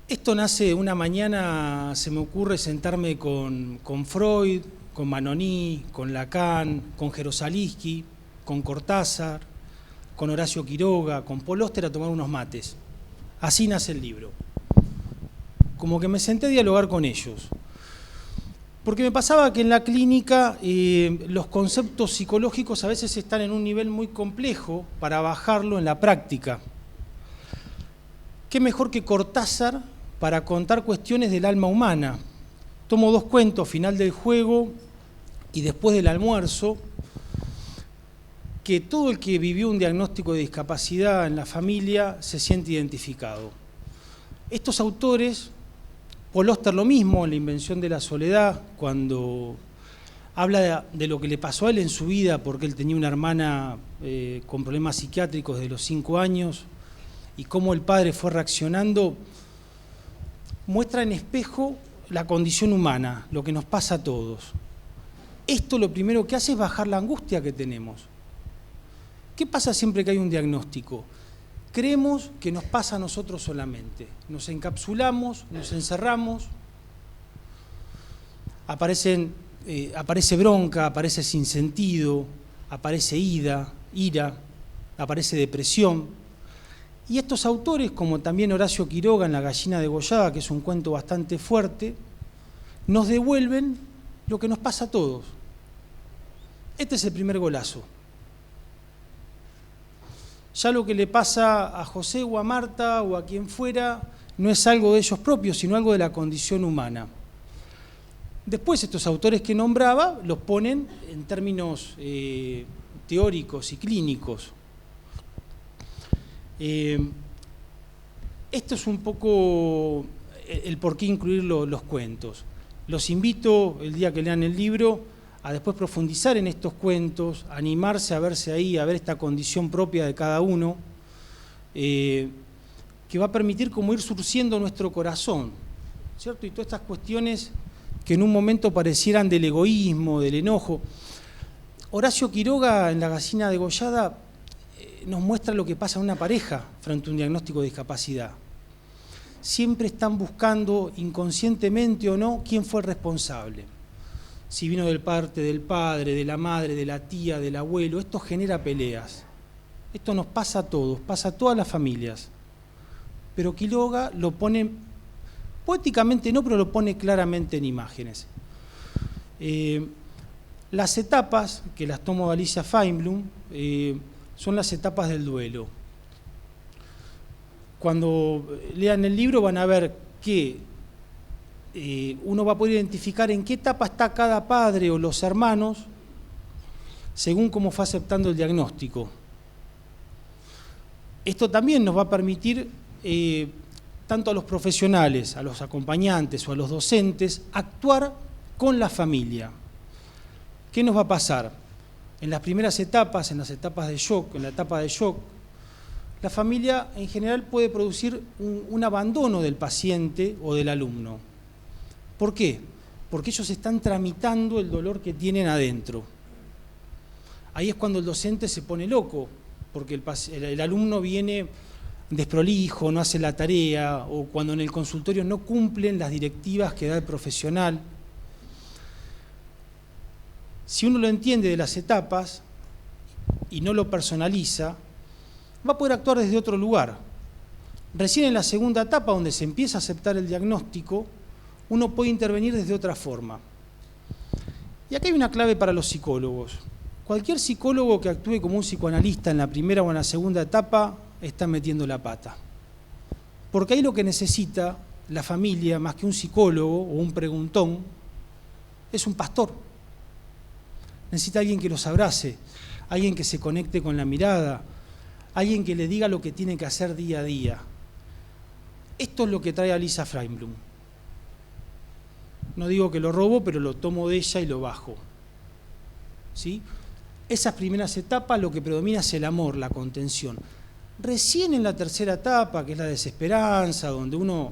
Esto nace una mañana, se me ocurre sentarme con Freud, con Manoni, con Lacan, con Jerosalísky, con Cortázar, con Horacio Quiroga, con Paul Auster a tomar unos mates. Así nace el libro. Como que me senté a dialogar con ellos. Porque me pasaba que en la clínica los conceptos psicológicos a veces están en un nivel muy complejo para bajarlo en la práctica. ¿Qué mejor que Cortázar para contar cuestiones del alma humana? Tomo dos cuentos, Final del juego y Después del almuerzo, que todo el que vivió un diagnóstico de discapacidad en la familia se siente identificado. Estos autores, Paul Auster lo mismo, en La invención de la soledad, cuando habla de lo que le pasó a él en su vida, porque él tenía una hermana con problemas psiquiátricos desde los 5 años, y cómo el padre fue reaccionando, muestra en espejo la condición humana, lo que nos pasa a todos. Esto lo primero que hace es bajar la angustia que tenemos. ¿Qué pasa siempre que hay un diagnóstico? Creemos que nos pasa a nosotros solamente. Nos encapsulamos, nos encerramos, aparece bronca, aparece sinsentido, aparece ira, aparece depresión. Y estos autores, como también Horacio Quiroga en La gallina degollada, que es un cuento bastante fuerte, nos devuelven lo que nos pasa a todos. Este es el primer golazo. Ya lo que le pasa a José o a Marta o a quien fuera no es algo de ellos propios, sino algo de la condición humana. Después estos autores que nombraba los ponen en términos teóricos y clínicos. Esto es un poco el por qué incluir los cuentos. Los invito, el día que lean el libro, a después profundizar en estos cuentos, a animarse a verse ahí, a ver esta condición propia de cada uno, que va a permitir como ir surciendo nuestro corazón, ¿cierto? Y todas estas cuestiones que en un momento parecieran del egoísmo, del enojo. Horacio Quiroga, en La gallina degollada, nos muestra lo que pasa a una pareja frente a un diagnóstico de discapacidad. Siempre están buscando, inconscientemente o no, quién fue el responsable. Si vino de parte del padre, de la madre, de la tía, del abuelo. Esto genera peleas. Esto nos pasa a todos, pasa a todas las familias. Pero Quiroga lo pone, poéticamente no, pero lo pone claramente en imágenes. Las etapas, que las tomo de Alicia Feinblum, son las etapas del duelo. Cuando lean el libro van a ver que uno va a poder identificar en qué etapa está cada padre o los hermanos según cómo fue aceptando el diagnóstico. Esto también nos va a permitir, tanto a los profesionales, a los acompañantes o a los docentes, actuar con la familia. ¿Qué nos va a pasar? En las primeras etapas, en las etapas de shock, en la etapa de shock, la familia en general puede producir un abandono del paciente o del alumno. ¿Por qué? Porque ellos están tramitando el dolor que tienen adentro. Ahí es cuando el docente se pone loco, porque el alumno viene desprolijo, no hace la tarea, o cuando en el consultorio no cumplen las directivas que da el profesional. Si uno lo entiende de las etapas y no lo personaliza, va a poder actuar desde otro lugar. Recién en la segunda etapa, donde se empieza a aceptar el diagnóstico, uno puede intervenir desde otra forma. Y aquí hay una clave para los psicólogos. Cualquier psicólogo que actúe como un psicoanalista en la primera o en la segunda etapa está metiendo la pata. Porque ahí lo que necesita la familia, más que un psicólogo o un preguntón, es un pastor. Necesita alguien que los abrace, alguien que se conecte con la mirada, alguien que le diga lo que tiene que hacer día a día. Esto es lo que trae Alicia Feinblum. No digo que lo robo, pero lo tomo de ella y lo bajo. ¿Sí? Esas primeras etapas lo que predomina es el amor, la contención. Recién en la tercera etapa, que es la desesperanza, donde uno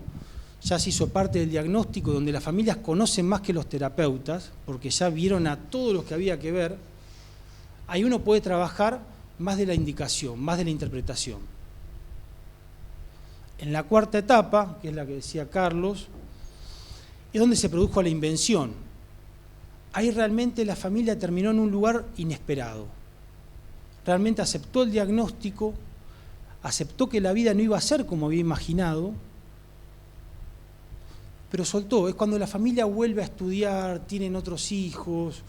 ya se hizo parte del diagnóstico, donde las familias conocen más que los terapeutas, porque ya vieron a todos los que había que ver, ahí uno puede trabajar más de la indicación, más de la interpretación. En la cuarta etapa, que es la que decía Carlos, es donde se produjo la invención. Ahí realmente la familia terminó en un lugar inesperado. Realmente aceptó el diagnóstico, aceptó que la vida no iba a ser como había imaginado, pero soltó. Es cuando la familia vuelve a estudiar, tienen otros hijos,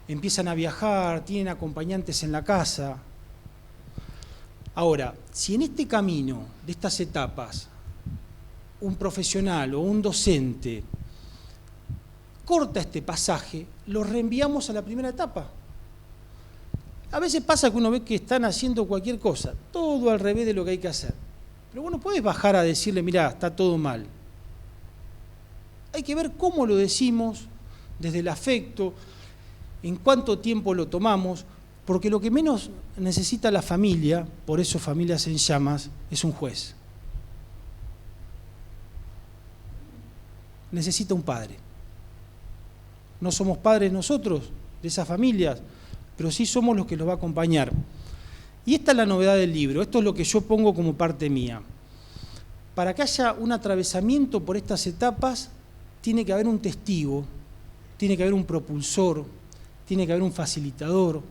empiezan a viajar, tienen acompañantes en la casa. Ahora, si en este camino de estas etapas un profesional o un docente corta este pasaje, lo reenviamos a la primera etapa. A veces pasa que uno ve que están haciendo cualquier cosa, todo al revés de lo que hay que hacer. Pero bueno, puedes bajar a decirle, mirá, está todo mal. Hay que ver cómo lo decimos, desde el afecto, en cuánto tiempo lo tomamos, porque lo que menos necesita la familia, por eso Familias en Llamas, es un juez. Necesita un padre. No somos padres nosotros de esas familias, pero sí somos los que los va a acompañar. Y esta es la novedad del libro, esto es lo que yo pongo como parte mía. Para que haya un atravesamiento por estas etapas, tiene que haber un testigo, tiene que haber un propulsor, tiene que haber un facilitador,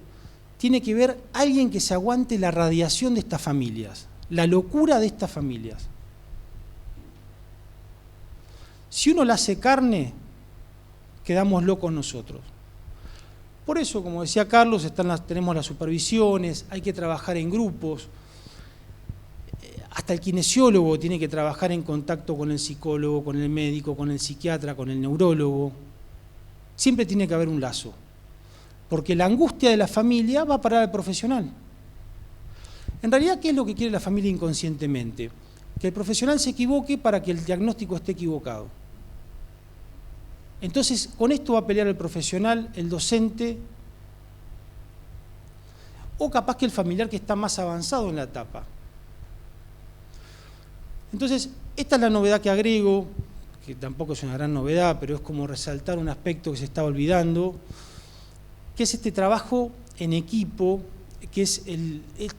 tiene que haber alguien que se aguante la radiación de estas familias, la locura de estas familias. Si uno la hace carne, quedamos locos nosotros. Por eso, como decía Carlos, tenemos las supervisiones, hay que trabajar en grupos. Hasta el kinesiólogo tiene que trabajar en contacto con el psicólogo, con el médico, con el psiquiatra, con el neurólogo. Siempre tiene que haber un lazo, porque la angustia de la familia va a parar al profesional. En realidad, ¿qué es lo que quiere la familia inconscientemente? Que el profesional se equivoque para que el diagnóstico esté equivocado. Entonces, con esto va a pelear el profesional, el docente, o capaz que el familiar que está más avanzado en la etapa. Entonces, esta es la novedad que agrego, que tampoco es una gran novedad, pero es como resaltar un aspecto que se estaba olvidando, que es este trabajo en equipo, que es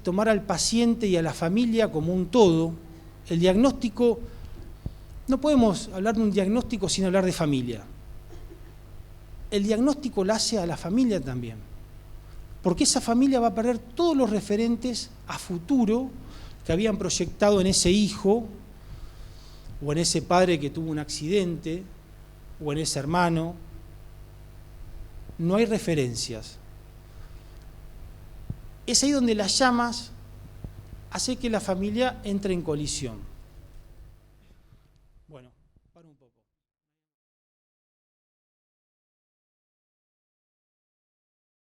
tomar al paciente y a la familia como un todo. El diagnóstico, no podemos hablar de un diagnóstico sin hablar de familia. El diagnóstico lo hace a la familia también, porque esa familia va a perder todos los referentes a futuro que habían proyectado en ese hijo, o en ese padre que tuvo un accidente, o en ese hermano. No hay referencias. Es ahí donde las llamas hace que la familia entre en colisión.